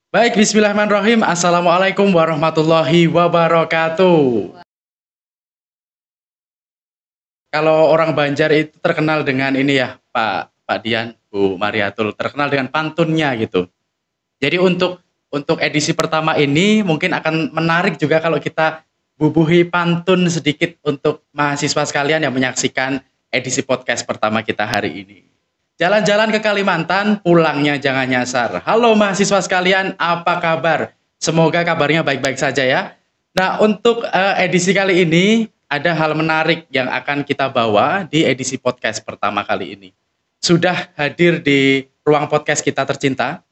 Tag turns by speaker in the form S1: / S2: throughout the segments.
S1: Baik, bismillahirrahmanirrahim. Assalamualaikum warahmatullahi wabarakatuh. Kalau orang Banjar itu terkenal dengan ini ya, Pak Dian, Bu Mariatul, terkenal dengan pantunnya gitu. Jadi untuk edisi pertama ini mungkin akan menarik juga kalau kita bubuhi pantun sedikit untuk mahasiswa sekalian yang menyaksikan edisi podcast pertama kita hari ini. Jalan-jalan ke Kalimantan, pulangnya jangan nyasar. Halo mahasiswa sekalian, apa kabar? Semoga kabarnya baik-baik saja ya. Nah, untuk edisi kali ini ada hal menarik yang akan kita bawa di edisi podcast pertama kali ini. Sudah hadir di ruang podcast kita tercinta,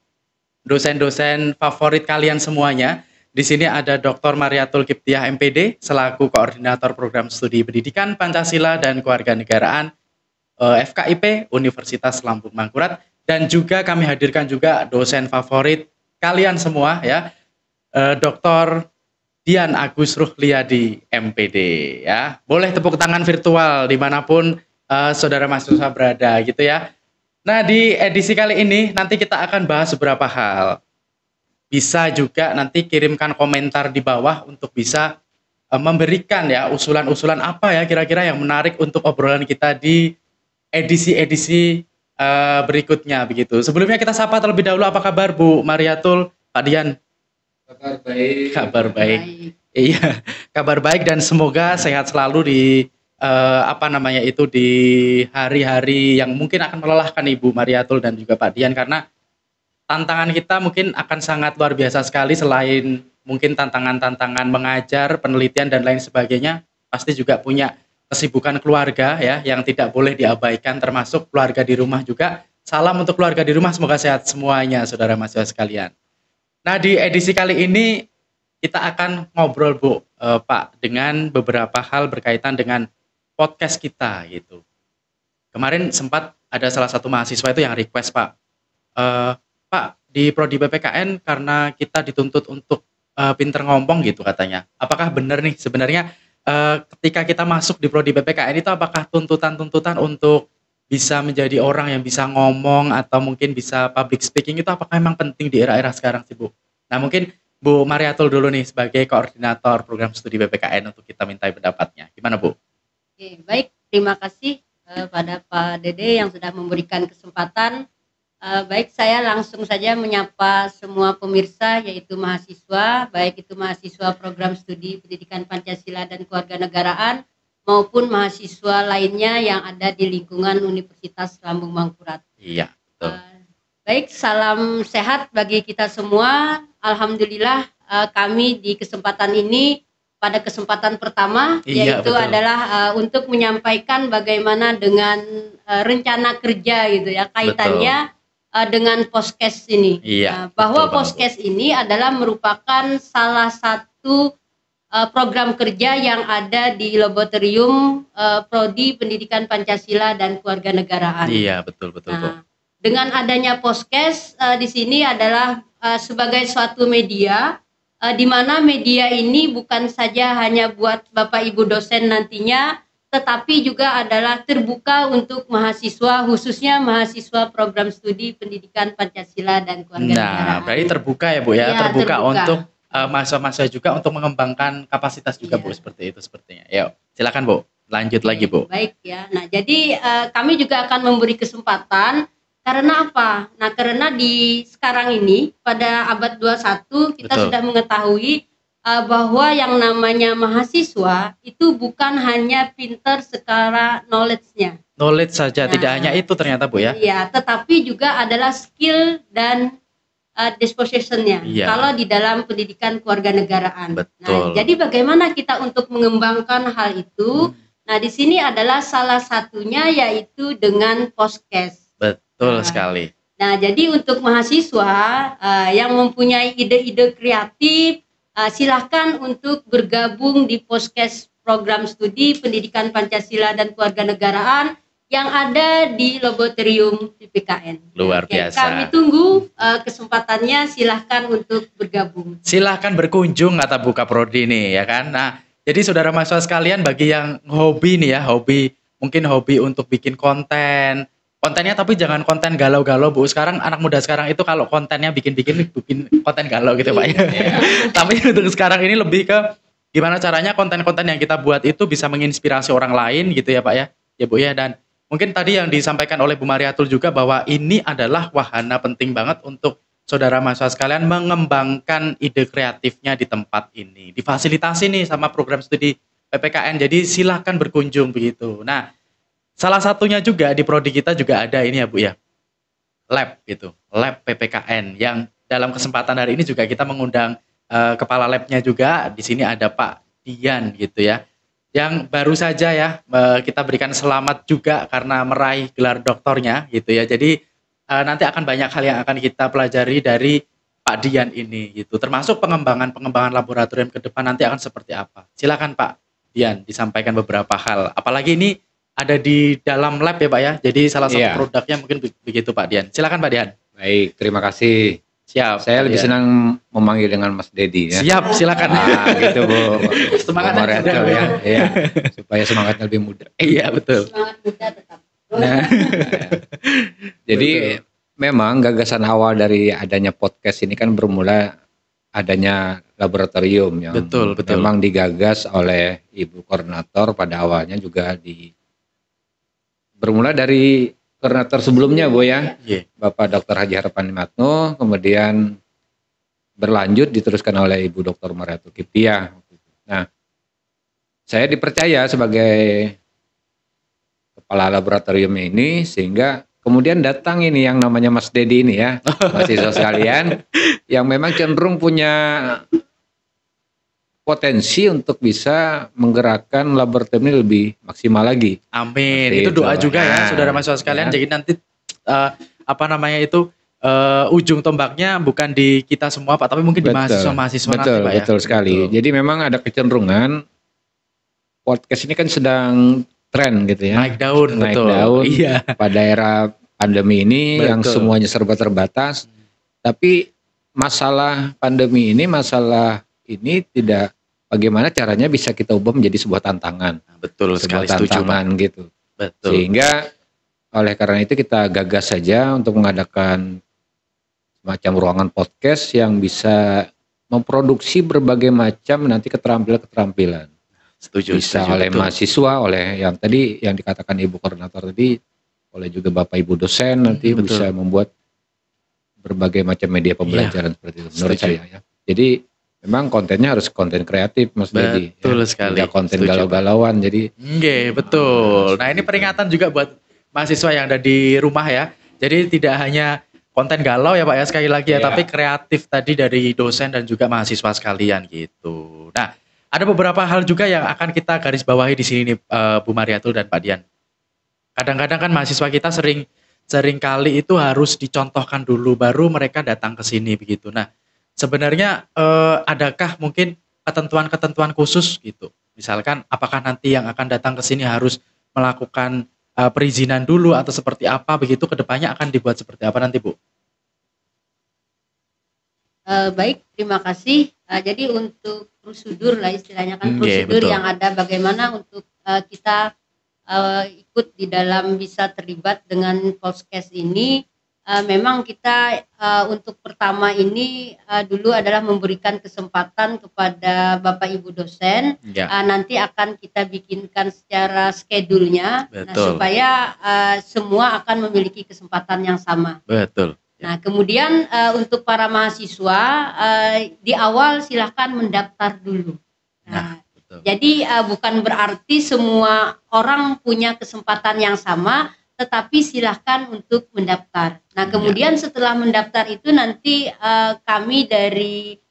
S1: dosen-dosen favorit kalian semuanya. Di sini ada Dr. Mariatul Kiptiah MPD selaku koordinator program studi pendidikan Pancasila dan Kewarganegaraan FKIP Universitas Lambung Mangkurat, dan juga kami hadirkan juga dosen favorit kalian semua ya, Dr. Dian Agus Ruhliadi MPD ya. Boleh tepuk tangan virtual dimanapun saudara mahasiswa berada gitu ya. Nah, di edisi kali ini nanti kita akan bahas beberapa hal. Bisa juga nanti kirimkan komentar di bawah untuk bisa memberikan ya usulan-usulan apa ya kira-kira yang menarik untuk obrolan kita di edisi-edisi berikutnya begitu. Sebelumnya kita sapa terlebih dahulu, apa kabar Bu Mariatul, Pak Dian?
S2: Kabar baik.
S1: Kabar baik. Iya, kabar baik dan semoga sehat selalu di di hari-hari yang mungkin akan melelahkan Ibu Mariatul dan juga Pak Dian, karena tantangan kita mungkin akan sangat luar biasa sekali. Selain mungkin tantangan-tantangan mengajar, penelitian dan lain sebagainya, pasti juga punya kesibukan keluarga ya yang tidak boleh diabaikan, termasuk keluarga di rumah juga. Salam untuk keluarga di rumah, semoga sehat semuanya saudara mahasiswa sekalian. Nah, di edisi kali ini kita akan ngobrol Bu, Pak, dengan beberapa hal berkaitan dengan podcast kita gitu. Kemarin sempat ada salah satu mahasiswa itu yang request, Pak, Pak, di prodi PPKN karena kita dituntut untuk pinter ngomong gitu katanya. Apakah benar nih sebenarnya ketika kita masuk di prodi PPKN itu apakah tuntutan-tuntutan untuk bisa menjadi orang yang bisa ngomong atau mungkin bisa public speaking itu apakah memang penting di era-era sekarang sih Bu? Nah, mungkin Bu Mariatul dulu nih sebagai koordinator program studi PPKN untuk kita minta pendapatnya. Gimana Bu?
S3: Oke, baik, terima kasih pada Pak Dede yang sudah memberikan kesempatan. Baik, saya langsung saja menyapa semua pemirsa, yaitu mahasiswa, baik itu mahasiswa program studi pendidikan Pancasila dan Kewarganegaraan maupun mahasiswa lainnya yang ada di lingkungan Universitas Lambung Mangkurat.
S1: Iya, betul.
S3: Baik, salam sehat bagi kita semua. Alhamdulillah kami di kesempatan ini pada kesempatan pertama yaitu
S1: betul.
S3: adalah untuk menyampaikan bagaimana dengan rencana kerja gitu ya kaitannya dengan podcast ini.
S1: Iya,
S3: bahwa
S1: betul,
S3: podcast ini adalah merupakan salah satu program kerja yang ada di Laboratorium Prodi Pendidikan Pancasila dan Kewarganegaraan.
S1: Iya, betul Bu.
S3: Dengan adanya podcast di sini adalah sebagai suatu media di mana media ini bukan saja hanya buat Bapak Ibu dosen nantinya, tetapi juga adalah terbuka untuk mahasiswa, khususnya mahasiswa program studi pendidikan Pancasila dan Kewarganegaraan.
S1: Nah, berarti terbuka ya Bu ya, terbuka untuk mahasiswa-mahasiswa juga untuk mengembangkan kapasitas juga Bu, seperti itu sepertinya. Yuk, silakan Bu, lanjut lagi Bu.
S3: Baik ya, nah jadi kami juga akan memberi kesempatan. Karena apa? Nah, karena di sekarang ini pada abad 21 kita sudah mengetahui bahwa yang namanya mahasiswa itu bukan hanya pinter secara knowledge-nya.
S1: Knowledge saja, tidak hanya itu ternyata Bu ya.
S3: Iya, tetapi juga adalah skill dan disposition-nya.
S1: Iya.
S3: Kalau di dalam pendidikan kewarganegaraan.
S1: Betul.
S3: Nah, jadi bagaimana kita untuk mengembangkan hal itu? Nah, di sini adalah salah satunya yaitu dengan podcast.
S1: Betul sekali.
S3: Nah, jadi untuk mahasiswa yang mempunyai ide-ide kreatif, silahkan untuk bergabung di podcast program studi pendidikan Pancasila dan Kewarganegaraan yang ada di Laboratorium PPKN.
S1: Luar biasa.
S3: Kami tunggu kesempatannya, silahkan untuk bergabung.
S1: Silahkan berkunjung kata buka prodi nih ya kan. Nah, jadi saudara mahasiswa sekalian bagi yang hobi nih ya, mungkin hobi untuk bikin konten, kontennya tapi jangan konten galau-galau Bu. Sekarang anak muda sekarang itu kalau kontennya bikin konten galau gitu Pak ya. Tapi untuk sekarang ini lebih ke gimana caranya konten-konten yang kita buat itu bisa menginspirasi orang lain gitu ya Pak ya. Ya Bu ya, dan mungkin tadi yang disampaikan oleh Bu Mariatul juga bahwa ini adalah wahana penting banget untuk saudara mahasiswa sekalian mengembangkan ide kreatifnya di tempat ini. Difasilitasi nih sama program studi PPKN. Jadi silahkan berkunjung begitu. Nah, salah satunya juga di prodi kita juga ada ini ya Bu ya, lab gitu, lab PPKN yang dalam kesempatan hari ini juga kita mengundang kepala labnya juga. Di sini ada Pak Dian gitu ya, yang baru saja ya kita berikan selamat juga karena meraih gelar doktornya gitu ya. Jadi nanti akan banyak hal yang akan kita pelajari dari Pak Dian ini gitu, termasuk pengembangan laboratorium ke depan nanti akan seperti apa. Silakan Pak Dian disampaikan beberapa hal, apalagi ini ada di dalam lab ya Pak ya, jadi salah satu produknya mungkin begitu Pak Dian. Silakan Pak Dian.
S4: Baik, terima kasih.
S1: Siap.
S4: Saya lebih senang memanggil dengan Mas Dedi ya.
S1: Siap, silakan.
S4: Gitu Bu.
S1: Semangat
S4: ya. Iya, supaya semangatnya lebih muda.
S1: Iya betul.
S3: Semangat muda tetap.
S1: Nah.
S4: Jadi memang gagasan awal dari adanya podcast ini kan bermula adanya laboratorium yang
S1: betul.
S4: memang digagas oleh Ibu Koordinator pada awalnya juga bermula dari koordinator sebelumnya Bu ya, Bapak Dr. Haji Harapan Matno, kemudian berlanjut diteruskan oleh Ibu Dr. Mariatul Kiptiah. Nah, saya dipercaya sebagai kepala laboratorium ini sehingga kemudian datang ini yang namanya Mas Dedi ini ya, mahasiswa sekalian, yang memang cenderung punya potensi untuk bisa menggerakkan laboratorium ini lebih maksimal lagi.
S1: Amin. Itu doa juga ya, saudara mahasiswa sekalian. Jadi nanti ujung tombaknya bukan di kita semua Pak, tapi mungkin di mahasiswa-mahasiswa nanti Pak ya.
S4: Betul sekali. Jadi memang ada kecenderungan podcast ini kan sedang tren gitu ya.
S1: Naik daun.
S4: Iya. Pada era pandemi ini yang semuanya serba terbatas. Tapi masalah pandemi ini, tidak bagaimana caranya bisa kita ubah menjadi sebuah tantangan.
S1: Betul sekali, setuju Pak.
S4: Gitu.
S1: Betul.
S4: Sehingga oleh karena itu kita gagas saja untuk mengadakan semacam ruangan podcast yang bisa memproduksi berbagai macam nanti keterampilan.
S1: Setuju.
S4: Bisa oleh mahasiswa, oleh yang tadi yang dikatakan Ibu Koordinator tadi, oleh juga Bapak Ibu dosen nanti bisa membuat berbagai macam media pembelajaran seperti itu menurut saya ya. Jadi memang kontennya harus konten kreatif Mas Dedi.
S1: Betul sekali.
S4: Tidak konten galau-galauan jadi.
S1: Betul. Nah, ini peringatan juga buat mahasiswa yang ada di rumah ya. Jadi tidak hanya konten galau ya Pak ya sekali lagi ya, tapi kreatif tadi dari dosen dan juga mahasiswa sekalian gitu. Nah, ada beberapa hal juga yang akan kita garis bawahi di sini nih Bu Mariatul dan Pak Dian. Kadang-kadang kan mahasiswa kita sering kali itu harus dicontohkan dulu baru mereka datang ke sini begitu. Nah, sebenarnya adakah mungkin ketentuan-ketentuan khusus gitu? Misalkan apakah nanti yang akan datang ke sini harus melakukan perizinan dulu atau seperti apa begitu, kedepannya akan dibuat seperti apa nanti Bu?
S3: Baik, terima kasih. Jadi untuk prosedur lah istilahnya kan prosedur yang ada bagaimana untuk kita ikut di dalam bisa terlibat dengan podcast ini. Memang kita untuk pertama ini dulu adalah memberikan kesempatan kepada Bapak Ibu dosen. Nanti akan kita bikinkan secara schedule-nya supaya semua akan memiliki kesempatan yang sama.
S1: Betul.
S3: Nah, kemudian untuk para mahasiswa di awal silahkan mendaftar dulu. Nah, jadi bukan berarti semua orang punya kesempatan yang sama, tetapi silahkan untuk mendaftar. Nah, kemudian setelah mendaftar itu nanti kami dari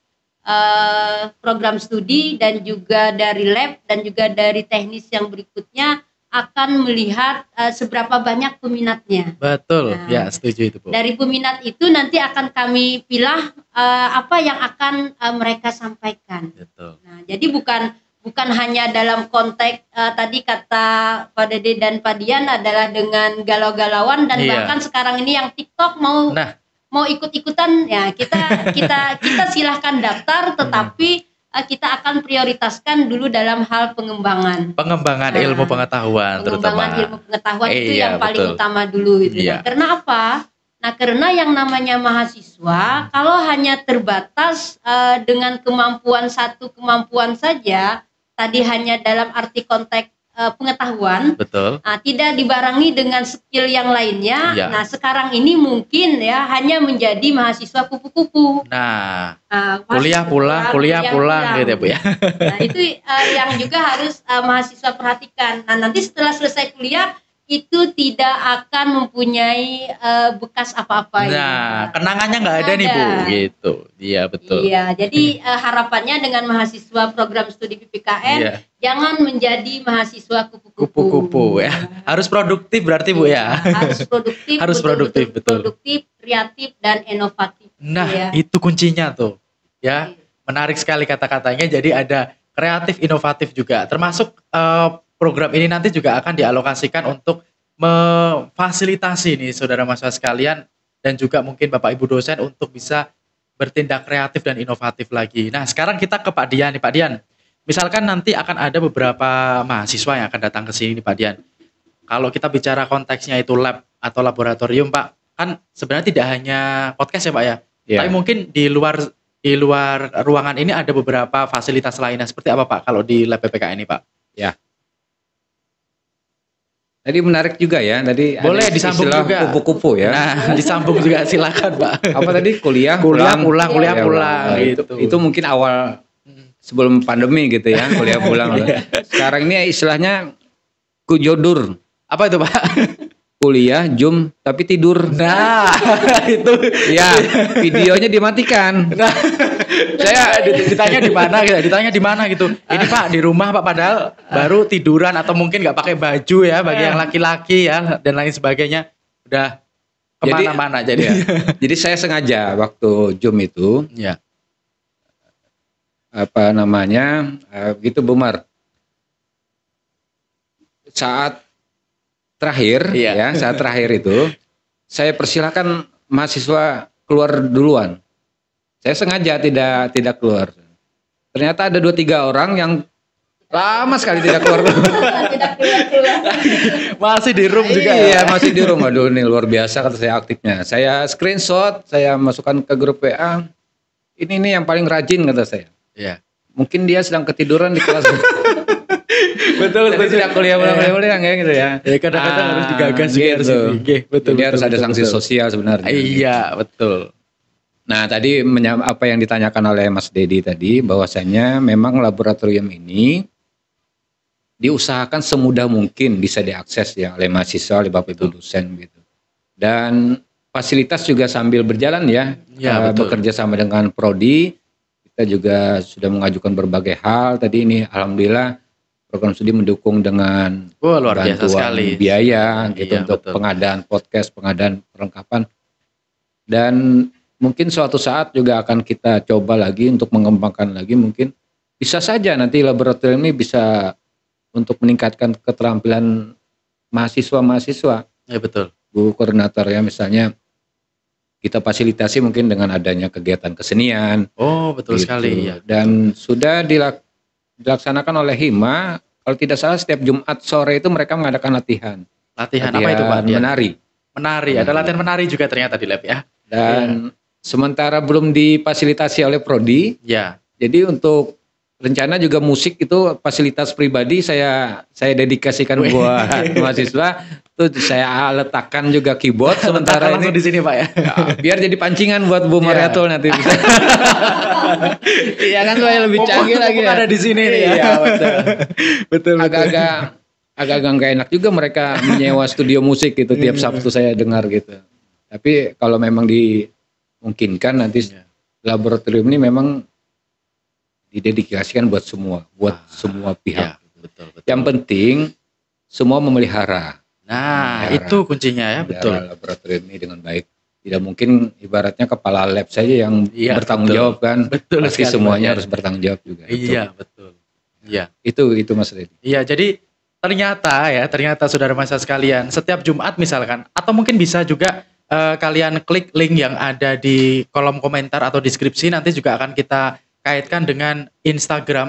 S3: program studi dan juga dari lab dan juga dari teknis yang berikutnya akan melihat seberapa banyak peminatnya.
S1: Betul, ya setuju itu Bu.
S3: Dari peminat itu nanti akan kami pilih apa yang akan mereka sampaikan.
S1: Betul.
S3: Nah, jadi bukan hanya dalam konteks tadi kata Pak Dede dan Pak Dian adalah dengan galau-galauan dan bahkan sekarang ini yang TikTok mau ikut-ikutan ya kita silahkan daftar, tetapi kita akan prioritaskan dulu dalam hal pengembangan.
S1: Pengembangan ilmu pengetahuan terutama.
S3: Pengembangan ilmu pengetahuan itu yang paling
S1: betul.
S3: utama dulu gitu.
S1: Iya.
S3: Nah, karena apa? Nah, karena yang namanya mahasiswa kalau hanya terbatas dengan kemampuan satu kemampuan saja, tadi hanya dalam arti konteks pengetahuan,
S1: betul.
S3: Tidak dibarengi dengan skill yang lainnya.
S1: Iya.
S3: Nah, sekarang ini mungkin ya hanya menjadi mahasiswa kupu-kupu.
S1: Nah, kuliah pulang gitu ya Bu ya.
S3: Nah, itu yang juga harus mahasiswa perhatikan. Nah, nanti setelah selesai kuliah itu tidak akan mempunyai bekas apa-apa.
S1: Nah, kenangannya nggak ada nih Bu, gitu. Iya betul.
S3: Iya, jadi harapannya dengan mahasiswa program studi PPKN jangan menjadi mahasiswa kupu-kupu.
S1: Kupu-kupu ya. Harus produktif berarti Bu ya.
S3: Harus produktif.
S1: Harus produktif, betul.
S3: Produktif, kreatif dan inovatif.
S1: Nah,
S3: ya.
S1: itu kuncinya tuh. Ya, menarik sekali kata-katanya. Jadi ada kreatif, inovatif juga. Termasuk program ini nanti juga akan dialokasikan untuk memfasilitasi nih saudara mahasiswa sekalian dan juga mungkin Bapak Ibu dosen untuk bisa bertindak kreatif dan inovatif lagi. Nah, sekarang kita ke Pak Dian nih, Pak Dian. Misalkan nanti akan ada beberapa mahasiswa yang akan datang ke sini nih Pak Dian. Kalau kita bicara konteksnya itu lab atau laboratorium Pak, kan sebenarnya tidak hanya podcast ya Pak ya. Tapi mungkin di luar ruangan ini ada beberapa fasilitas lainnya. Seperti apa Pak kalau di lab PPK ini Pak?
S4: Ya. Tadi menarik juga ya. Tadi
S1: boleh disambung juga.
S4: Kupu-kupu ya.
S1: Nah, disambung juga silakan Pak.
S4: Apa tadi? Kuliah pulang. Itu mungkin awal sebelum pandemi gitu ya, kuliah pulang. Sekarang ini istilahnya kujodur.
S1: Apa itu Pak?
S4: Kuliah, Zoom, tapi tidur.
S1: Nah, itu
S4: ya videonya dimatikan.
S1: Nah, saya ditanya di mana gitu. Ini Pak di rumah Pak, padahal baru tiduran atau mungkin nggak pakai baju ya bagi yang laki-laki ya dan lain sebagainya. Udah kemana-mana jadi.
S4: Jadi saya sengaja waktu Zoom itu, gitu Bumar. Saat terakhir itu saya persilakan mahasiswa keluar duluan. Saya sengaja tidak keluar. Ternyata ada 2-3 orang yang lama sekali tidak keluar.
S1: Masih di room juga.
S4: Iya, masih di room. Aduh, ini luar biasa kata saya aktifnya. Saya screenshot, saya masukkan ke grup WA. Ini yang paling rajin kata saya.
S1: Iya.
S4: Mungkin dia sedang ketiduran di kelas. Betul, tidak kuliah pulang ya gitu ya. Ya
S1: kadang-kadang harus digagas
S4: gitu.
S1: Betul.
S4: Jadi harus ada sanksi sosial sebenarnya.
S1: Iya, betul.
S4: Nah, tadi apa yang ditanyakan oleh Mas Dedi tadi, bahwasanya memang laboratorium ini diusahakan semudah mungkin bisa diakses ya oleh mahasiswa, oleh Bapak Ibu dosen gitu. Dan fasilitas juga sambil berjalan ya, bekerja sama dengan Prodi, kita juga sudah mengajukan berbagai hal. Tadi ini alhamdulillah program studi mendukung dengan
S1: luar biasa sekali
S4: biaya gitu untuk pengadaan podcast, pengadaan perlengkapan. Dan mungkin suatu saat juga akan kita coba lagi untuk mengembangkan lagi, mungkin bisa saja nanti laboratorium ini bisa untuk meningkatkan keterampilan mahasiswa-mahasiswa.
S1: Ya betul.
S4: Bu koordinator ya, misalnya kita fasilitasi mungkin dengan adanya kegiatan kesenian.
S1: Oh betul gitu. Sekali ya.
S4: Dan sudah dilaksanakan oleh Hima, kalau tidak salah setiap Jumat sore itu mereka mengadakan latihan.
S1: Latihan apa itu Pak?
S4: Menari.
S1: Ada latihan menari juga ternyata di lab ya.
S4: Dan sementara belum difasilitasi oleh Prodi.
S1: Ya.
S4: Jadi untuk rencana juga musik itu fasilitas pribadi saya dedikasikan buat mahasiswa. Tuh saya letakkan juga keyboard sementara ini
S1: di sini Pak ya.
S4: Biar jadi pancingan buat Bu Mariatul nanti bisa. Iya kan saya lebih canggih lagi ya.
S1: Ada di sini nih ya.
S4: Iya, betul. Agak nggak enak juga mereka menyewa studio musik gitu tiap Sabtu saya dengar gitu. Tapi kalau memang dimungkinkan nanti laboratorium ini memang didedikasikan buat semua pihak.
S1: Ya, betul.
S4: Yang penting semua memelihara.
S1: Nah, itu kuncinya ya, betul.
S4: Laboratorium ini dengan baik. Tidak mungkin ibaratnya kepala lab saja yang bertanggung jawab kan.
S1: Betul.
S4: Pasti semuanya harus bertanggung jawab juga.
S1: Iya, betul. Iya.
S4: Itu Mas Redi.
S1: Iya, jadi ternyata saudara mahasiswa sekalian, setiap Jumat misalkan, atau mungkin bisa juga kalian klik link yang ada di kolom komentar atau deskripsi, nanti juga akan kita kaitkan dengan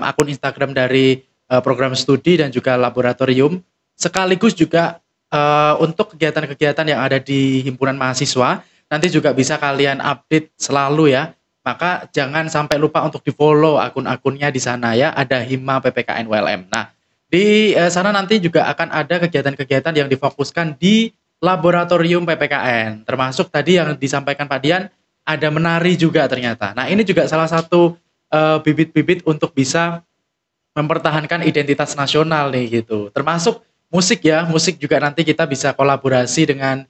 S1: akun Instagram dari program studi dan juga laboratorium, sekaligus juga untuk kegiatan-kegiatan yang ada di himpunan mahasiswa, nanti juga bisa kalian update selalu ya. Maka jangan sampai lupa untuk di-follow akun-akunnya di sana ya, ada Hima PPKN ULM. Nah, di sana nanti juga akan ada kegiatan-kegiatan yang difokuskan di laboratorium PPKN, termasuk tadi yang disampaikan Pak Dian, ada menari juga ternyata. Nah, ini juga salah satu bibit-bibit untuk bisa mempertahankan identitas nasional nih gitu. Termasuk musik ya, musik juga nanti kita bisa kolaborasi dengan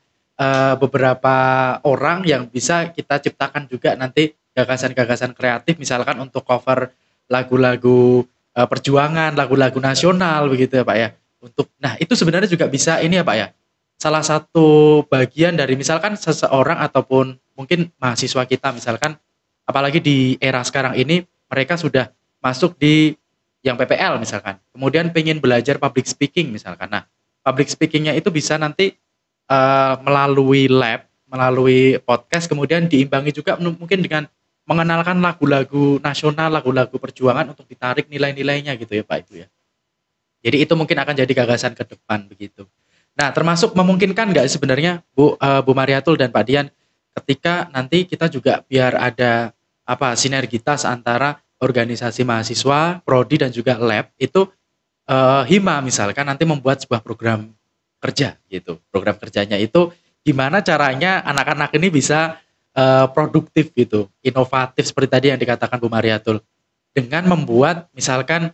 S1: beberapa orang yang bisa kita ciptakan juga nanti gagasan-gagasan kreatif, misalkan untuk cover lagu-lagu perjuangan, lagu-lagu nasional begitu ya Pak ya. Nah itu sebenarnya juga bisa ini ya Pak ya, salah satu bagian dari misalkan seseorang ataupun mungkin mahasiswa kita misalkan, apalagi di era sekarang ini mereka sudah masuk di yang PPL misalkan, kemudian pengen belajar public speaking misalkan. Nah public speakingnya itu bisa nanti melalui lab, melalui podcast, kemudian diimbangi juga mungkin dengan mengenalkan lagu-lagu nasional, lagu-lagu perjuangan untuk ditarik nilai-nilainya gitu ya Pak Ibu ya. Jadi itu mungkin akan jadi gagasan ke depan begitu. Nah termasuk memungkinkan nggak sebenarnya Bu Mariatul dan Pak Dian, ketika nanti kita juga biar ada sinergitas antara organisasi mahasiswa, prodi dan juga lab itu Hima misalkan nanti membuat sebuah program kerja gitu. Program kerjanya itu gimana caranya anak-anak ini bisa produktif gitu, inovatif seperti tadi yang dikatakan Bu Mariatul, dengan membuat misalkan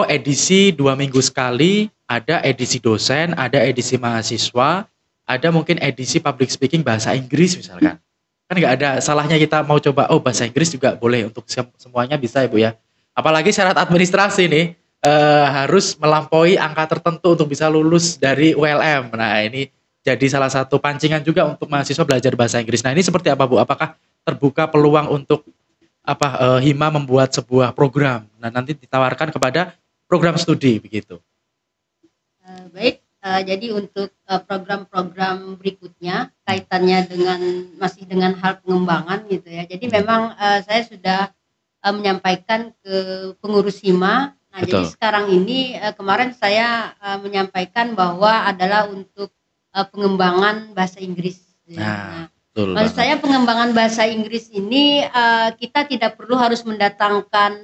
S1: edisi 2 minggu sekali, ada edisi dosen, ada edisi mahasiswa, ada mungkin edisi public speaking bahasa Inggris misalkan. Kan nggak ada salahnya kita mau coba bahasa Inggris juga boleh, untuk semuanya bisa ya Bu ya. Apalagi syarat administrasi nih harus melampaui angka tertentu untuk bisa lulus dari ULM. Nah ini jadi salah satu pancingan juga untuk mahasiswa belajar bahasa Inggris. Nah ini seperti apa Bu? Apakah terbuka peluang untuk Hima membuat sebuah program? Nah nanti ditawarkan kepada program studi begitu.
S3: Baik, jadi untuk program-program berikutnya kaitannya masih dengan hal pengembangan gitu ya. Jadi memang saya sudah menyampaikan ke pengurus Hima. Nah
S1: Betul.
S3: Jadi sekarang ini kemarin saya menyampaikan bahwa adalah untuk pengembangan bahasa Inggris. Nah, maksud saya pengembangan bahasa Inggris ini kita tidak perlu harus mendatangkan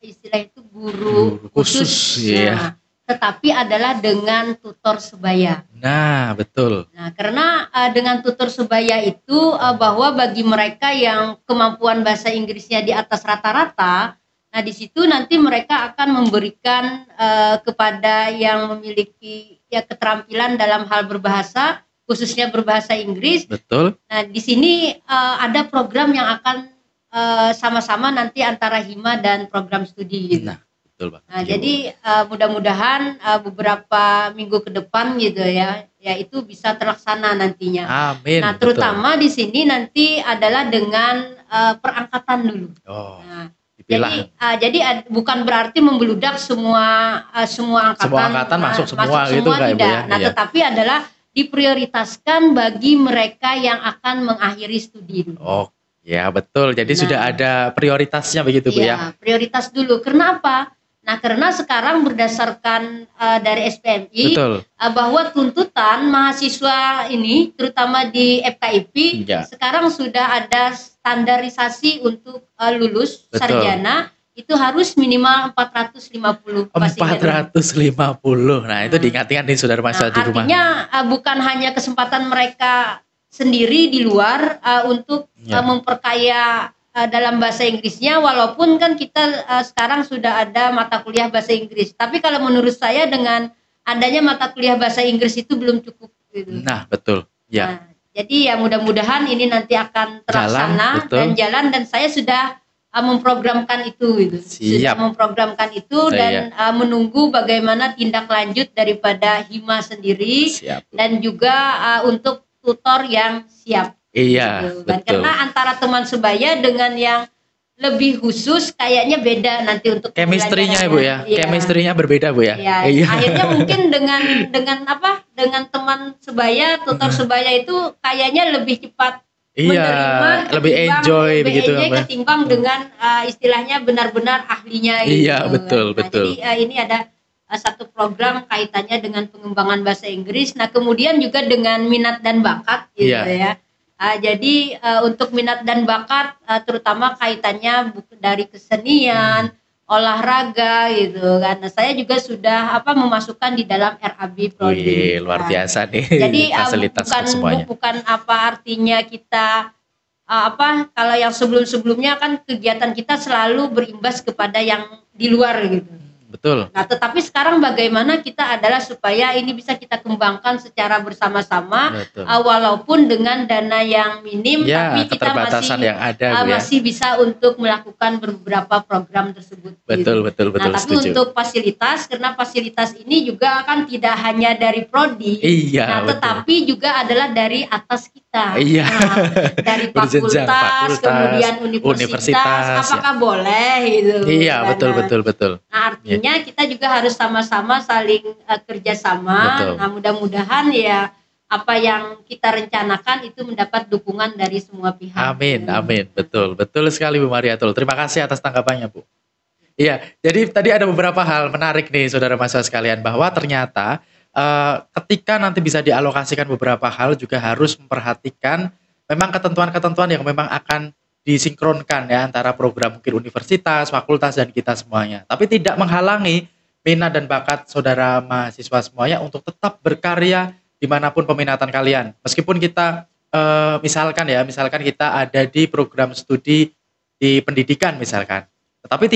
S3: istilah itu guru khusus,
S1: ya.
S3: Tetapi adalah dengan tutor sebaya.
S1: Nah betul.
S3: Nah karena dengan tutor sebaya itu bahwa bagi mereka yang kemampuan bahasa Inggrisnya di atas rata-rata, nah di situ nanti mereka akan memberikan kepada yang memiliki keterampilan dalam hal berbahasa, khususnya berbahasa Inggris.
S1: Betul.
S3: Nah di sini ada program yang akan sama-sama nanti antara Hima dan program studi gitu.
S1: Nah betul Pak.
S3: Nah jadi mudah-mudahan beberapa minggu ke depan gitu ya itu bisa terlaksana nantinya.
S1: Amin.
S3: Nah terutama di sini nanti adalah dengan perangkatan dulu. Nah, jadi bukan berarti membeludak semua angkatan.
S1: Semua angkatan masuk semua gitu
S3: semua
S1: kayak
S3: tidak.
S1: Ya.
S3: Nah tetapi adalah diprioritaskan bagi mereka yang akan mengakhiri studi dulu.
S1: Oh ya betul. Jadi sudah ada prioritasnya begitu Bu ya.
S3: Prioritas dulu. Kenapa? Nah karena sekarang berdasarkan dari SPMI bahwa tuntutan mahasiswa ini terutama di FKIP sekarang sudah ada standarisasi untuk lulus sarjana itu harus minimal 450.
S1: 450. Nah itu diingat-ingat nih saudara mahasiswa di rumah.
S3: Artinya bukan hanya kesempatan mereka sendiri di luar untuk memperkaya dalam bahasa Inggrisnya, walaupun kan kita sekarang sudah ada mata kuliah bahasa Inggris, tapi kalau menurut saya dengan adanya mata kuliah bahasa Inggris itu belum cukup gitu.
S1: Nah betul ya.
S3: Nah, jadi ya mudah-mudahan ini nanti akan terlaksana dan saya sudah memprogramkan itu gitu. Sudah memprogramkan itu dan menunggu bagaimana tindak lanjut daripada Hima sendiri dan juga untuk tutor yang siap.
S1: Iya,
S3: gitu. Dan karena antara teman sebaya dengan yang lebih khusus kayaknya beda nanti untuk
S1: chemistry-nya Bu ya. Chemistry-nya berbeda Bu ya.
S3: Iya. Akhirnya mungkin dengan teman sebaya, tutor sebaya itu kayaknya lebih cepat
S1: Iya, lebih enjoy
S3: lebih
S1: begitu
S3: enjoy
S1: Mbak.
S3: ketimbang dengan istilahnya benar-benar ahlinya
S1: Iya,
S3: gitu.
S1: betul,
S3: Nah,
S1: betul.
S3: jadi ini ada satu program kaitannya dengan pengembangan bahasa Inggris. Nah, kemudian juga dengan minat dan bakat gitu
S1: Iya.
S3: ya. Jadi untuk minat dan bakat terutama kaitannya dari kesenian, olahraga gitu kan. Nah, saya juga sudah memasukkan di dalam RAB Prodi.
S1: Wih, luar biasa nih
S3: Jadi
S1: fasilitas untuk semuanya.
S3: bukan apa artinya kita kalau yang sebelum-sebelumnya kan kegiatan kita selalu berimbas kepada yang di luar gitu.
S1: Betul.
S3: Nah, tetapi sekarang bagaimana kita adalah supaya ini bisa kita kembangkan secara bersama-sama, walaupun dengan dana yang minim,
S1: Ya,
S3: tapi kita
S1: keterbatasan yang ada, Bu, ya.
S3: masih bisa untuk melakukan beberapa program tersebut.
S1: Betul,
S3: gitu.
S1: betul,
S3: Nah, tapi
S1: setuju.
S3: untuk fasilitas, karena fasilitas ini juga kan tidak hanya dari prodi,
S1: Iya,
S3: nah, tetapi juga adalah dari atas kita.
S1: Iya.
S3: Nah, dari
S1: Berjenjang,
S3: fakultas, kemudian universitas, apakah boleh gitu.
S1: Iya,
S3: Karena-
S1: betul.
S3: Nah, artinya kita juga harus sama-sama saling kerjasama.
S1: Betul.
S3: Nah, mudah-mudahan ya apa yang kita rencanakan itu mendapat dukungan dari semua pihak.
S1: Amin. Betul sekali Bu Mariatul. Terima kasih atas tanggapannya, Bu. Iya, jadi tadi ada beberapa hal menarik nih saudara mahasiswa sekalian, bahwa ternyata ketika nanti bisa dialokasikan beberapa hal juga harus memperhatikan memang ketentuan-ketentuan yang memang akan disinkronkan ya antara program mungkin universitas, fakultas dan kita semuanya. Tapi tidak menghalangi minat dan bakat saudara mahasiswa semuanya untuk tetap berkarya dimanapun peminatan kalian. Meskipun kita misalkan kita ada di program studi di pendidikan misalkan, tetapi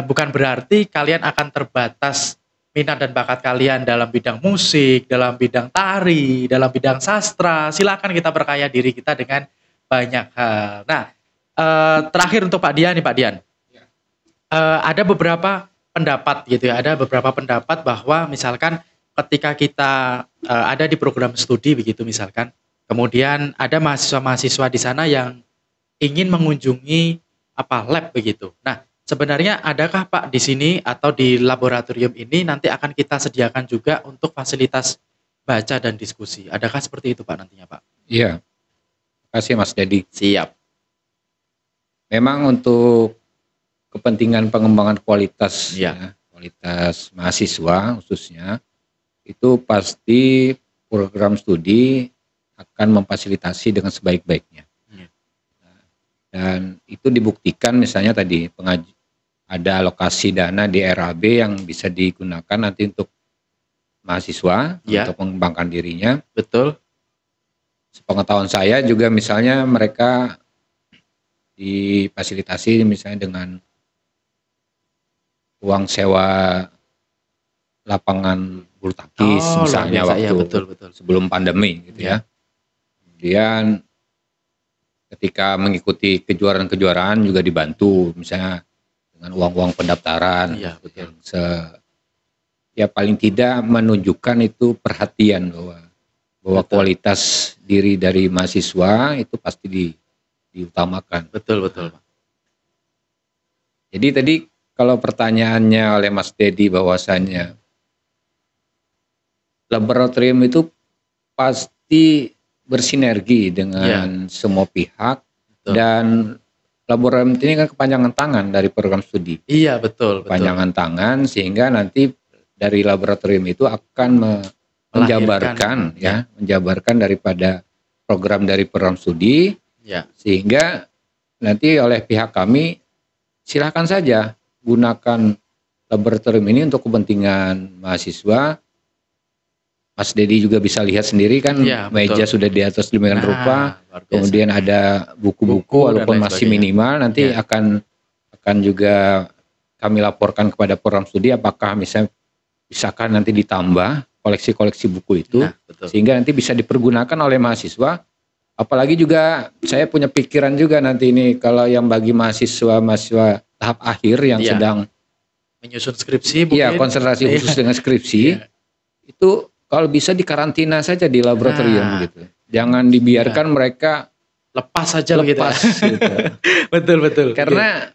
S1: bukan berarti kalian akan terbatas minat dan bakat kalian dalam bidang musik, dalam bidang tari, dalam bidang sastra. Silakan kita berkaya diri kita dengan banyak hal. Nah, terakhir untuk Pak Dian nih, Pak Dian. Ada beberapa pendapat gitu ya, ada beberapa pendapat bahwa misalkan ketika kita ada di program studi begitu misalkan, kemudian ada mahasiswa-mahasiswa di sana yang ingin mengunjungi lab begitu. Nah, sebenarnya adakah Pak di sini atau di laboratorium ini nanti akan kita sediakan juga untuk fasilitas baca dan diskusi? Adakah seperti itu Pak nantinya Pak?
S4: Iya. Terima kasih Mas Dedi.
S1: Siap.
S4: Memang untuk kepentingan pengembangan kualitas kualitas mahasiswa khususnya, itu pasti program studi akan memfasilitasi dengan sebaik-baiknya. Dan itu dibuktikan misalnya tadi ada alokasi dana di RAB yang bisa digunakan nanti untuk mahasiswa untuk mengembangkan dirinya.
S1: Betul.
S4: Sepengetahuan saya juga misalnya mereka difasilitasi misalnya dengan uang sewa lapangan bulu tangkis misalnya waktu
S1: betul.
S4: sebelum pandemi gitu ya. Kemudian ketika mengikuti kejuaraan-kejuaraan juga dibantu misalnya dengan uang-uang pendaftaran yang paling tidak menunjukkan itu perhatian bahwa kualitas diri dari mahasiswa itu pasti diutamakan.
S1: Betul.
S4: Jadi tadi kalau pertanyaannya oleh Mas Dedi bahwasannya laboratorium itu pasti bersinergi dengan semua pihak. Betul. Dan laboratorium ini kan kepanjangan tangan dari program studi.
S1: Iya, betul.
S4: Kepanjangan tangan sehingga nanti dari laboratorium itu akan menjabarkan daripada program dari program studi. Sehingga nanti oleh pihak kami silakan saja gunakan laboratorium ini untuk kepentingan mahasiswa. Mas Dedi juga bisa lihat sendiri kan, meja sudah di atas demikian rupa, kemudian ada buku-buku walaupun masih minimal, nanti akan juga kami laporkan kepada program studi apakah misalkan nanti ditambah koleksi-koleksi buku itu, sehingga nanti bisa dipergunakan oleh mahasiswa. Apalagi juga saya punya pikiran juga nanti ini kalau yang bagi mahasiswa tahap akhir yang sedang
S1: menyusun skripsi,
S4: konsentrasi khusus dengan skripsi, itu kalau bisa dikarantina saja di laboratorium gitu. Jangan dibiarkan mereka
S1: lepas saja
S4: gitu.
S1: Betul.
S4: Karena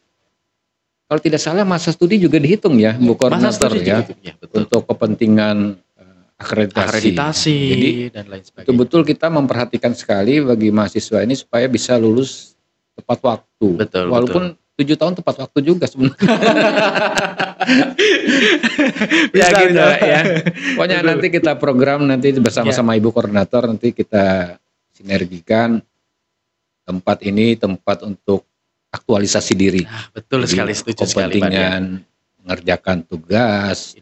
S4: kalau tidak salah masa studi juga dihitung ya, bukan semester ya. Untuk kepentingan
S1: akreditasi
S4: Jadi
S1: dan lain sebagainya.
S4: betul-betul kita memperhatikan sekali bagi mahasiswa ini supaya bisa lulus tepat waktu.
S1: Betul,
S4: Walaupun 7 tahun tepat waktu juga sebenarnya. Ya
S1: Bisa,
S4: gitu
S1: bisa.
S4: ya. Pokoknya
S1: Betul.
S4: nanti kita program nanti bersama-sama Ibu Koordinator nanti kita sinergikan tempat ini tempat untuk aktualisasi diri.
S1: Nah, betul
S4: Jadi,
S1: sekali, setuju sekali Pak Dian.
S4: kepentingan mengerjakan tugas,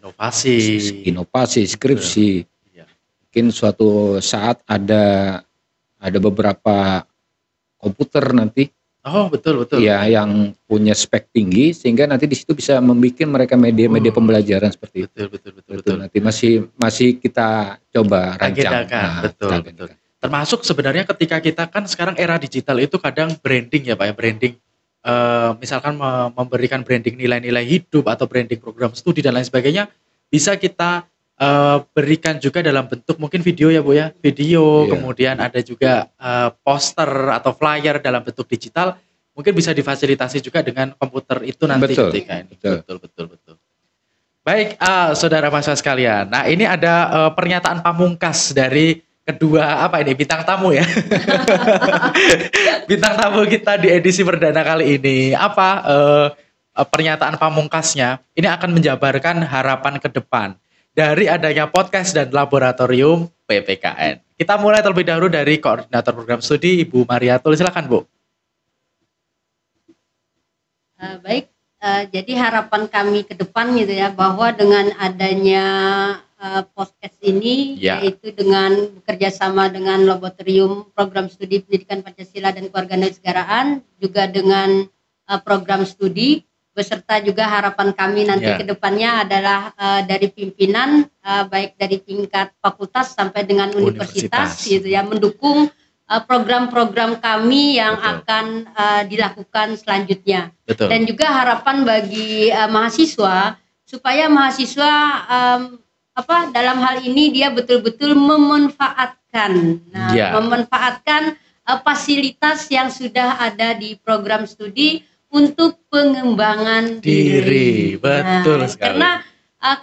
S4: inovasi, skripsi.
S1: Iya.
S4: Mungkin suatu saat ada beberapa komputer nanti
S1: Oh, betul.
S4: ya yang punya spek tinggi sehingga nanti di situ bisa membuat mereka media-media pembelajaran seperti itu.
S1: Betul.
S4: Nanti masih kita coba rancang.
S1: Agendakan, betul.
S4: kita agendakan.
S1: Termasuk sebenarnya ketika kita kan sekarang era digital itu kadang branding ya Pak ya, branding misalkan memberikan branding nilai-nilai hidup atau branding program studi dan lain sebagainya bisa kita berikan juga dalam bentuk mungkin video ya Bu ya, video,
S4: Iya.
S1: kemudian ada juga poster atau flyer dalam bentuk digital, mungkin bisa difasilitasi juga dengan komputer itu nanti
S4: Betul,
S1: ketika ini.
S4: betul.
S1: Betul. Baik, saudara mahasiswa sekalian. Nah, ini ada pernyataan pamungkas dari kedua bintang tamu ya. Bintang tamu kita di edisi perdana kali ini. Pernyataan pamungkasnya ini akan menjabarkan harapan ke depan dari adanya podcast dan laboratorium PPKN. Kita mulai terlebih dahulu dari koordinator program studi Ibu Mariatul. Silakan Bu.
S3: Baik, jadi harapan kami ke depan gitu ya, bahwa dengan adanya podcast ini,
S1: Ya.
S3: yaitu dengan bekerja sama dengan laboratorium program studi pendidikan Pancasila dan kewarganegaraan, juga dengan program studi, beserta juga harapan kami nanti
S1: Ya.
S3: ke depannya adalah dari pimpinan, baik dari tingkat fakultas sampai dengan universitas gitu ya, mendukung program-program kami yang
S1: Betul.
S3: akan dilakukan selanjutnya.
S1: Betul.
S3: Dan juga harapan bagi mahasiswa supaya mahasiswa dalam hal ini dia betul-betul memanfaatkan, memanfaatkan fasilitas yang sudah ada di program studi untuk pengembangan diri.
S1: Betul sekali.
S3: Karena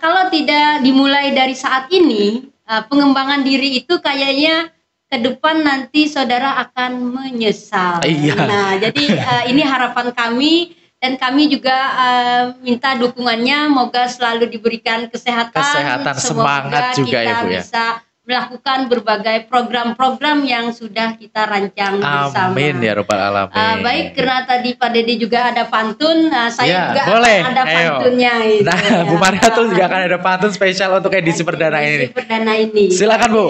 S3: kalau tidak dimulai dari saat ini, pengembangan diri itu kayaknya ke depan nanti saudara akan menyesal.
S1: Iya.
S3: Nah, jadi ini harapan kami. Dan kami juga minta dukungannya, moga selalu diberikan kesehatan,
S1: semangat juga ya Bu ya.
S3: bisa melakukan berbagai program-program yang sudah kita rancang bersama.
S1: Amin ya Rabbal Alamin.
S3: Baik, karena tadi Pak Dede juga ada pantun, saya juga
S1: boleh.
S3: akan ada pantunnya. Gitu,
S1: nah,
S3: ya.
S1: Bu Mariatul juga akan ada pantun spesial untuk edisi perdana ini. Silakan Bu.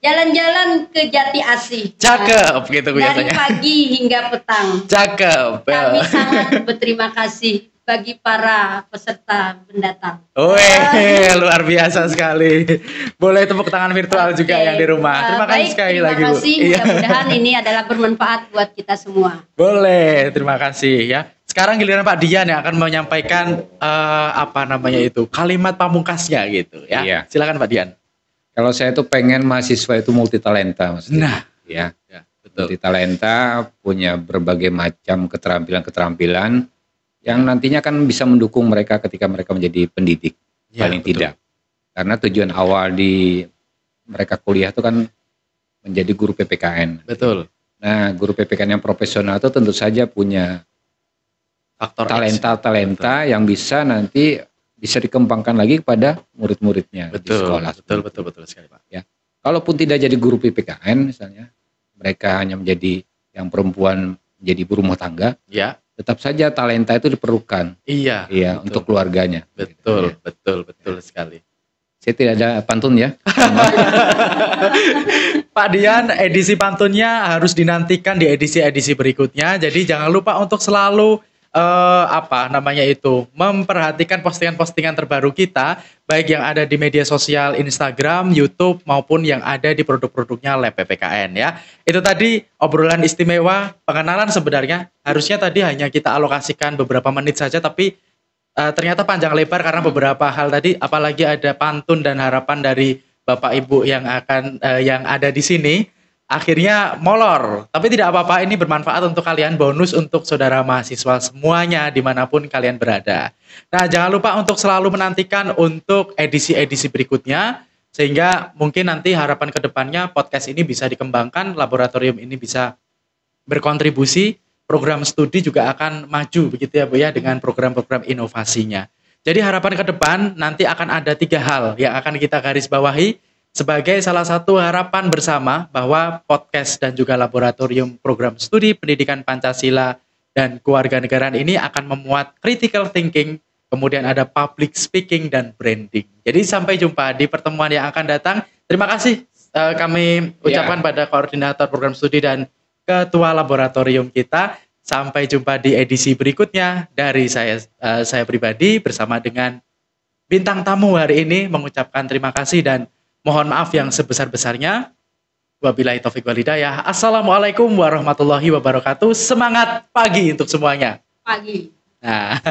S3: Jalan-jalan ke Jati Asih.
S1: Cakep gitu
S3: Dari
S1: biasanya.
S3: pagi hingga petang.
S1: Cakep.
S3: Kami sangat berterima kasih bagi para peserta pendatang.
S1: Wih, luar biasa sekali. Boleh tepuk tangan virtual juga yang di rumah. Terima kasih sekali lagi Bu.
S3: Terima kasih, mudah-mudahan ini adalah bermanfaat buat kita semua.
S1: Boleh, terima kasih ya. Sekarang giliran Pak Dian yang akan menyampaikan kalimat pamungkasnya gitu ya.
S4: Iya.
S1: Silakan Pak Dian.
S4: Kalau saya tuh pengen mahasiswa itu multitalenta, Mas.
S1: Nah,
S4: Ya,
S1: betul.
S4: multitalenta, punya berbagai macam keterampilan-keterampilan yang nantinya akan bisa mendukung mereka ketika mereka menjadi pendidik,
S1: Ya,
S4: paling
S1: betul.
S4: tidak. Karena tujuan awal di mereka kuliah itu kan menjadi guru PPKN.
S1: Betul.
S4: Nah, guru PPKN yang profesional itu tentu saja punya
S1: Faktor X.
S4: talenta-talenta yang bisa nanti bisa dikembangkan lagi kepada murid-muridnya di
S1: Betul,
S4: sekolah.
S1: betul sekali Pak.
S4: Kalaupun tidak jadi guru PPKN misalnya, mereka hanya menjadi yang perempuan menjadi ibu rumah tangga,
S1: Ya,
S4: tetap saja talenta itu diperlukan.
S1: iya.
S4: Iya,
S1: betul.
S4: untuk keluarganya.
S1: Betul,
S4: Ya.
S1: betul sekali.
S4: Saya tidak ada pantun ya.
S1: Pak Dian, edisi pantunnya harus dinantikan di edisi-edisi berikutnya. Jadi jangan lupa untuk selalu memperhatikan postingan-postingan terbaru kita, baik yang ada di media sosial Instagram, YouTube maupun yang ada di produk-produknya Lab PPKN ya. Itu tadi obrolan istimewa, pengenalan sebenarnya harusnya tadi hanya kita alokasikan beberapa menit saja, tapi ternyata panjang lebar karena beberapa hal tadi, apalagi ada pantun dan harapan dari Bapak Ibu yang ada di sini. Akhirnya molor, tapi tidak apa-apa, ini bermanfaat untuk kalian, bonus untuk saudara mahasiswa semuanya dimanapun kalian berada. Nah, jangan lupa untuk selalu menantikan untuk edisi-edisi berikutnya. Sehingga mungkin nanti harapan kedepannya podcast ini bisa dikembangkan, laboratorium ini bisa berkontribusi, program studi juga akan maju begitu ya Bu ya dengan program-program inovasinya. Jadi harapan ke depan nanti akan ada 3 hal yang akan kita garis bawahi sebagai salah satu harapan bersama bahwa podcast dan juga laboratorium program studi pendidikan Pancasila dan kewarganegaraan ini akan memuat critical thinking, kemudian ada public speaking dan branding. Jadi sampai jumpa di pertemuan yang akan datang. Terima kasih kami ucapkan pada koordinator program studi dan ketua laboratorium kita. Sampai jumpa di edisi berikutnya. Dari saya pribadi bersama dengan bintang tamu hari ini mengucapkan terima kasih dan mohon maaf yang sebesar-besarnya. Wabillahi taufiq wal hidayah. Assalamualaikum warahmatullahi wabarakatuh. Semangat pagi untuk semuanya.
S3: Pagi.
S1: Nah.